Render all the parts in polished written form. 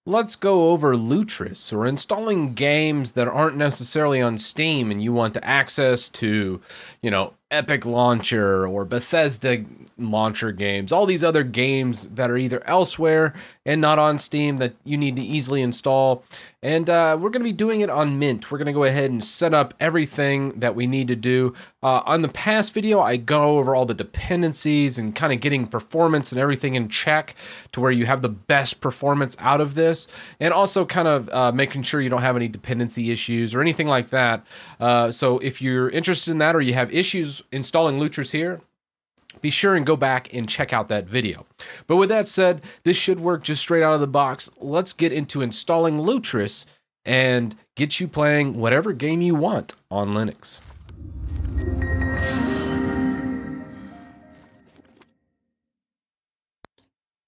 Let's go over Lutris, or installing games that aren't necessarily on Steam and you want the access to, Epic Launcher or Bethesda launcher games, all these other games that are either elsewhere and not on Steam that you need to easily install. And we're going to be doing it on Mint. We're going to go ahead and set up everything that we need to do. On the past video, I go over all the dependencies and kind of getting performance and everything in check to where you have the best performance out of this, and also kind of making sure you don't have any dependency issues or anything like that. So if you're interested in that or you have issues installing Lutris here, be sure and go back and check out that video. But with that said, this should work just straight out of the box. Let's get into installing Lutris and get you playing whatever game you want on Linux.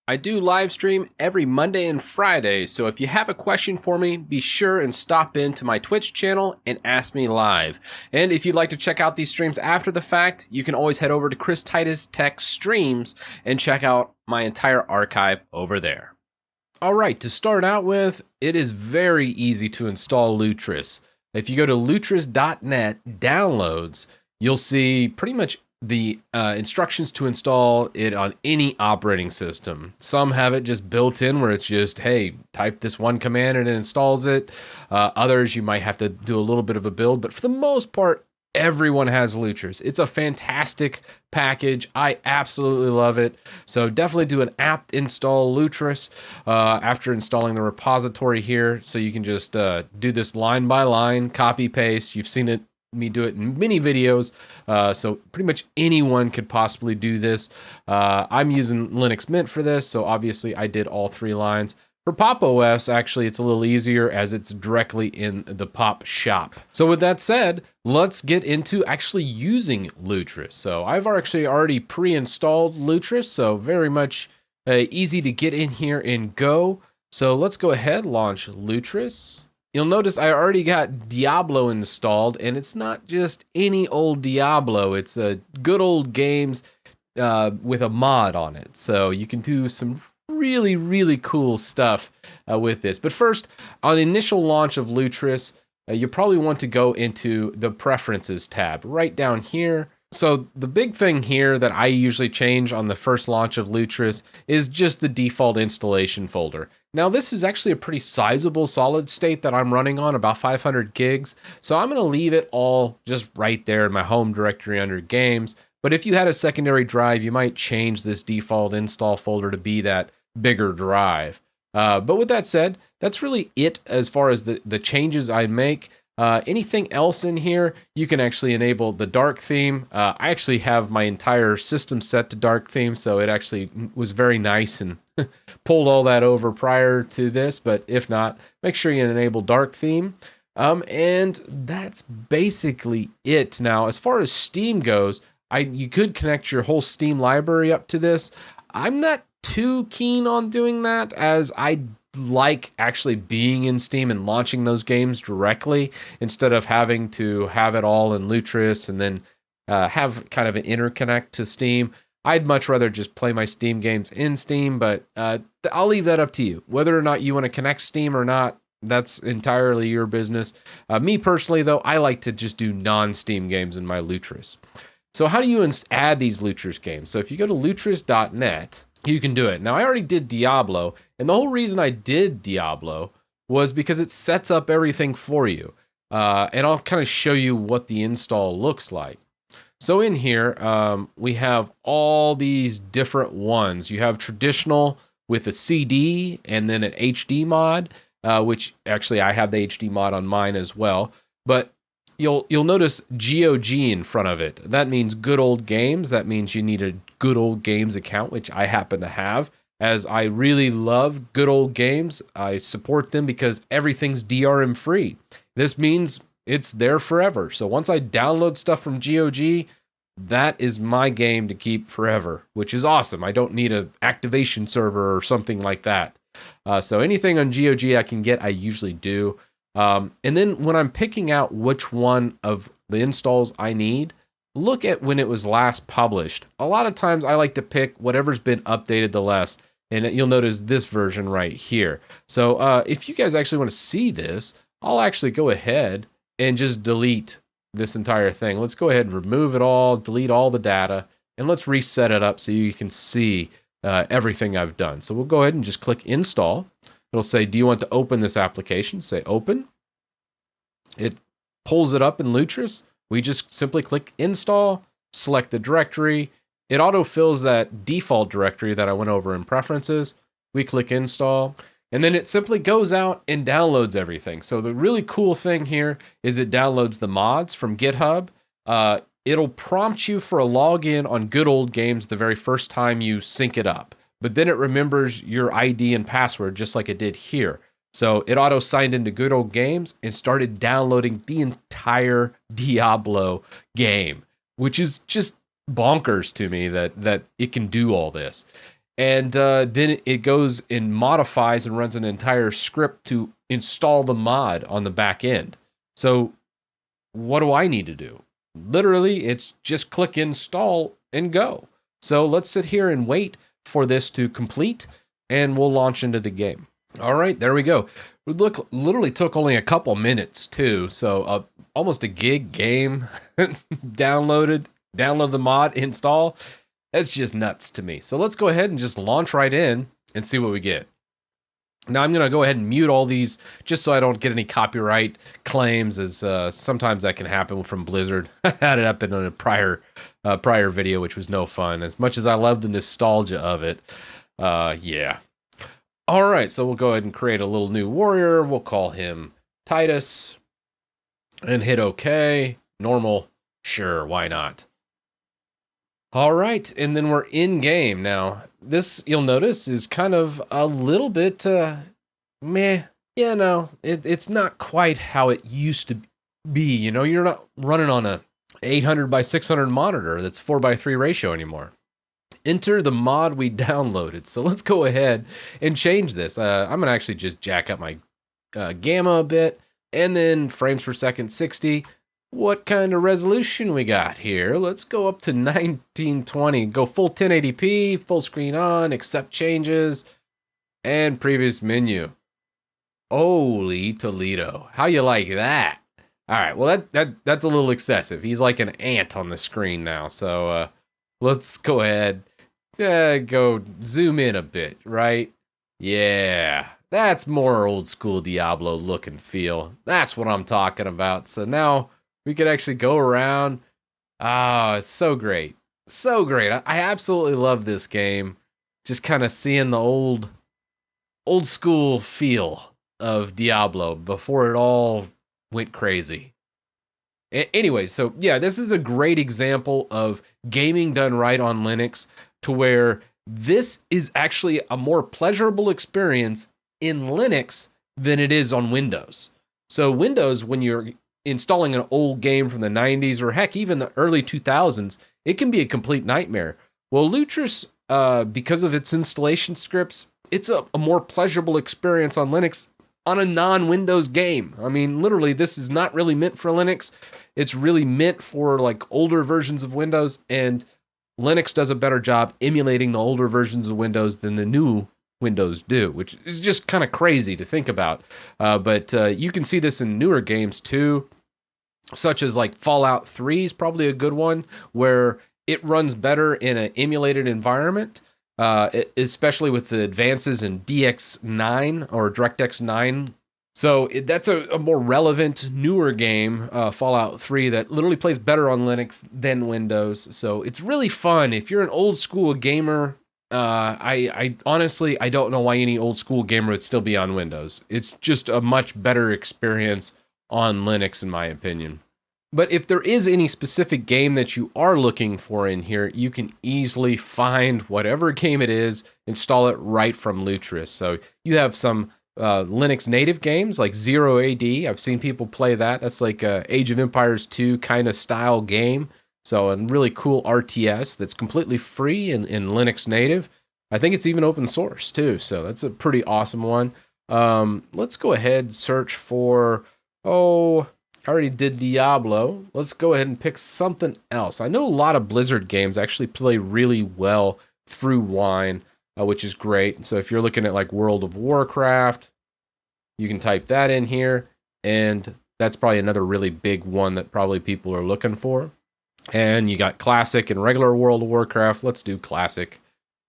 I do live stream every Monday and Friday, so if you have a question for me, be sure and stop into my Twitch channel and ask me live. And if you'd like to check out these streams after the fact, you can always head over to Titus Tech Streams and check out my entire archive over there. All right, to start out with, it is very easy to install Lutris. If you go to lutris.net downloads, you'll see pretty much the instructions to install it on any operating system. Some have it just built in where it's just, hey, type this one command and it installs it. Others, you might have to do a little bit of a build, but for the most part, everyone has Lutris. It's a fantastic package. I absolutely love it. So definitely do an apt install Lutris after installing the repository here. So you can just do this line by line, copy paste. You've seen me do it in many videos, so pretty much anyone could possibly do this. I'm using Linux Mint for this, so obviously I did all 3 lines. For Pop OS, actually, it's a little easier as it's directly in the Pop shop. So with that said, let's get into actually using Lutris. So I've actually already pre-installed Lutris, so very much easy to get in here and go. So let's go ahead, launch Lutris. You'll notice I already got Diablo installed, and it's not just any old Diablo. It's a good old games with a mod on it. So you can do some really, really cool stuff with this. But first, on the initial launch of Lutris, you probably want to go into the Preferences tab right down here. So the big thing here that I usually change on the first launch of Lutris is just the default installation folder. Now this is actually a pretty sizable solid state that I'm running on, about 500 gigs. So I'm gonna leave it all just right there in my home directory under games. But if you had a secondary drive, you might change this default install folder to be that bigger drive. But with that said, that's really it as far as the changes I make. Anything else in here, you can actually enable the dark theme. I actually have my entire system set to dark theme, so it actually was very nice and pulled all that over prior to this, but if not, make sure you enable dark theme. And that's basically it. Now, as far as Steam goes, you could connect your whole Steam library up to this. I'm not too keen on doing that, as I like actually being in Steam and launching those games directly instead of having to have it all in Lutris and then have kind of an interconnect to Steam. I'd much rather just play my Steam games in Steam, but I'll leave that up to you. Whether or not you want to connect Steam or not, that's entirely your business. Me personally, though, I like to just do non-Steam games in my Lutris. So how do you add these Lutris games? So if you go to lutris.net, you can do it. Now, I already did Diablo, and the whole reason I did Diablo was because it sets up everything for you. And I'll kind of show you what the install looks like. So in here, we have all these different ones. You have traditional with a CD and then an HD mod, which actually I have the HD mod on mine as well. But you'll notice GOG in front of it. That means good old games. That means you need a good old games account, which I happen to have, as I really love good old games. I support them because everything's DRM free. This means it's there forever. So once I download stuff from GOG, that is my game to keep forever, which is awesome. I don't need an activation server or something like that. So anything on GOG I can get, I usually do. And then when I'm picking out which one of the installs I need, look at when it was last published. A lot of times I like to pick whatever's been updated the less. And you'll notice this version right here. So if you guys actually want to see this, I'll actually go ahead and just delete this entire thing. Let's go ahead and remove it all, delete all the data, and let's reset it up so you can see everything I've done. So we'll go ahead and just click install. It'll say, do you want to open this application? Say open. It pulls it up in Lutris. We just simply click install, select the directory. It autofills that default directory that I went over in preferences. We click install, and then it simply goes out and downloads everything. So the really cool thing here is it downloads the mods from GitHub. It'll prompt you for a login on Good Old Games the very first time you sync it up. But then it remembers your ID and password just like it did here. So it auto signed into Good Old Games and started downloading the entire Diablo game, which is just bonkers to me that it can do all this. And then it goes and modifies and runs an entire script to install the mod on the back end. So what do I need to do? Literally, it's just click install and go. So let's sit here and wait for this to complete, and we'll launch into the game. All right, there we go. Look, literally took only a couple minutes too. So almost a gig game download the mod, install. That's just nuts to me. So let's go ahead and just launch right in and see what we get. Now I'm going to go ahead and mute all these just so I don't get any copyright claims, as sometimes that can happen from Blizzard. I had it up in a prior video, which was no fun. As much as I love the nostalgia of it, yeah. All right, so we'll go ahead and create a little new warrior. We'll call him Titus and hit OK. Normal, sure, why not? All right, and then we're in game. Now, this, you'll notice, is kind of a little bit meh. You know, it's not quite how it used to be. You know, you're not running on a 800 by 600 monitor that's 4:3 ratio anymore. Enter the mod we downloaded. So let's go ahead and change this. I'm going to actually just jack up my gamma a bit, and then frames per second 60. What kind of resolution we got here? Let's go up to 1920. Go full 1080p, full screen on, accept changes, and previous menu. Holy Toledo. How you like that? All right, well, that's a little excessive. He's like an ant on the screen now. So let's go ahead, go zoom in a bit, right? Yeah, that's more old school Diablo look and feel. That's what I'm talking about. So now we could actually go around. Oh, it's so great. So great. I absolutely love this game. Just kind of seeing the old school feel of Diablo before it all went crazy. Anyway, so yeah, this is a great example of gaming done right on Linux, to where this is actually a more pleasurable experience in Linux than it is on Windows. So Windows, when you're installing an old game from the 90s or heck, even the early 2000s, it can be a complete nightmare. Well, Lutris, because of its installation scripts, it's a more pleasurable experience on Linux on a non-Windows game. I mean, literally, this is not really meant for Linux. It's really meant for like older versions of Windows, and Linux does a better job emulating the older versions of Windows than the new Windows do, which is just kind of crazy to think about. But you can see this in newer games too, such as like Fallout 3 is probably a good one, where it runs better in an emulated environment, especially with the advances in DX9 or DirectX 9. So that's a more relevant, newer game, Fallout 3, that literally plays better on Linux than Windows. So it's really fun. If you're an old school gamer, I honestly, I don't know why any old school gamer would still be on Windows. It's just a much better experience on Linux, in my opinion. But if there is any specific game that you are looking for in here, you can easily find whatever game it is, install it right from Lutris. So you have some Linux native games like 0 AD. I've seen people play that. That's like a Age of Empires 2 kind of style game. So a really cool RTS that's completely free in Linux native. I think it's even open source too. So that's a pretty awesome one. Let's go ahead and search for, I already did Diablo. Let's go ahead and pick something else. I know a lot of Blizzard games actually play really well through Wine. which is great. So if you're looking at like World of Warcraft, you can type that in here, and that's probably another really big one that probably people are looking for. And you got Classic and regular World of Warcraft. Let's do Classic.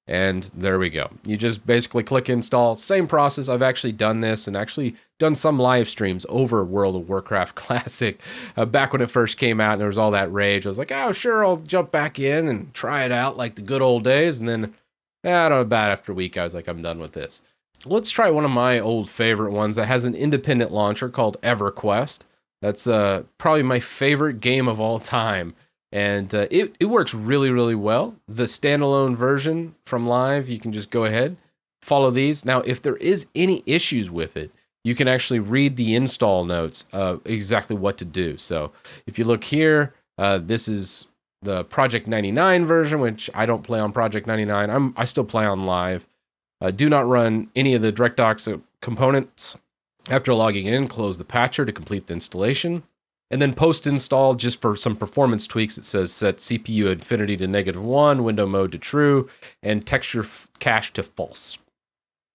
And there we go. You just basically click install. Same process. I've actually done this and actually done some live streams over World of Warcraft Classic back when it first came out and there was all that rage. I was like, oh, sure, I'll jump back in and try it out like the good old days. And then, I don't know, about after a week, I was like, I'm done with this. Let's try one of my old favorite ones that has an independent launcher called EverQuest. That's probably my favorite game of all time. And it works really, really well. The standalone version from Live, you can just go ahead, follow these. Now, if there is any issues with it, you can actually read the install notes of exactly what to do. So if you look here, this is the Project 99 version, which I don't play on Project 99. I still play on Live. Do not run any of the DirectDocs components. After logging in, close the patcher to complete the installation. And then post-install, just for some performance tweaks, it says set CPU infinity to -1, window mode to true, and texture cache to false.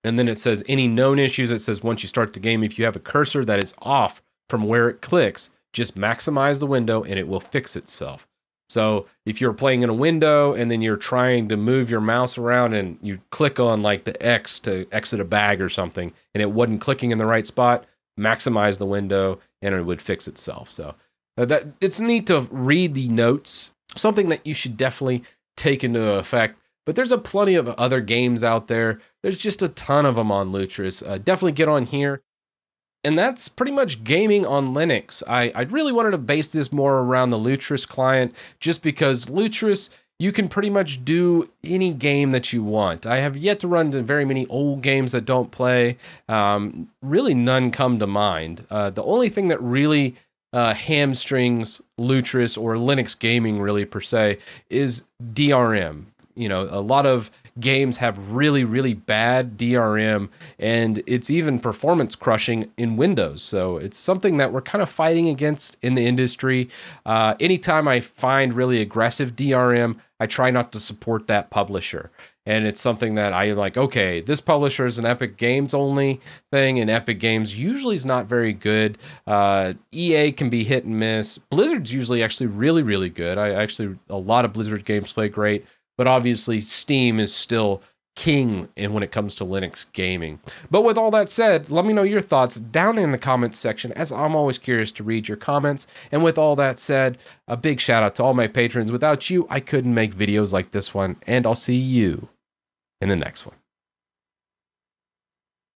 And then it says any known issues. It says once you start the game, if you have a cursor that is off from where it clicks, just maximize the window and it will fix itself. So if you're playing in a window and then you're trying to move your mouse around and you click on like the X to exit a bag or something, and it wasn't clicking in the right spot, maximize the window and it would fix itself. So that it's neat to read the notes, something that you should definitely take into effect. But there's a plenty of other games out there. There's just a ton of them on Lutris. Definitely get on here. And that's pretty much gaming on Linux. I really wanted to base this more around the Lutris client, just because Lutris, you can pretty much do any game that you want. I have yet to run into very many old games that don't play. Really none come to mind. The only thing that really hamstrings Lutris or Linux gaming really per se is DRM. You know, a lot of games have really, really bad DRM, and it's even performance crushing in Windows. So it's something that we're kind of fighting against in the industry. Anytime I find really aggressive DRM, I try not to support that publisher. And it's something that I like, okay, this publisher is an Epic Games only thing, and Epic Games usually is not very good. EA can be hit and miss. Blizzard's usually actually really, really good. A lot of Blizzard games play great. But obviously, Steam is still king when it comes to Linux gaming. But with all that said, let me know your thoughts down in the comments section, as I'm always curious to read your comments. And with all that said, a big shout out to all my patrons. Without you, I couldn't make videos like this one. And I'll see you in the next one.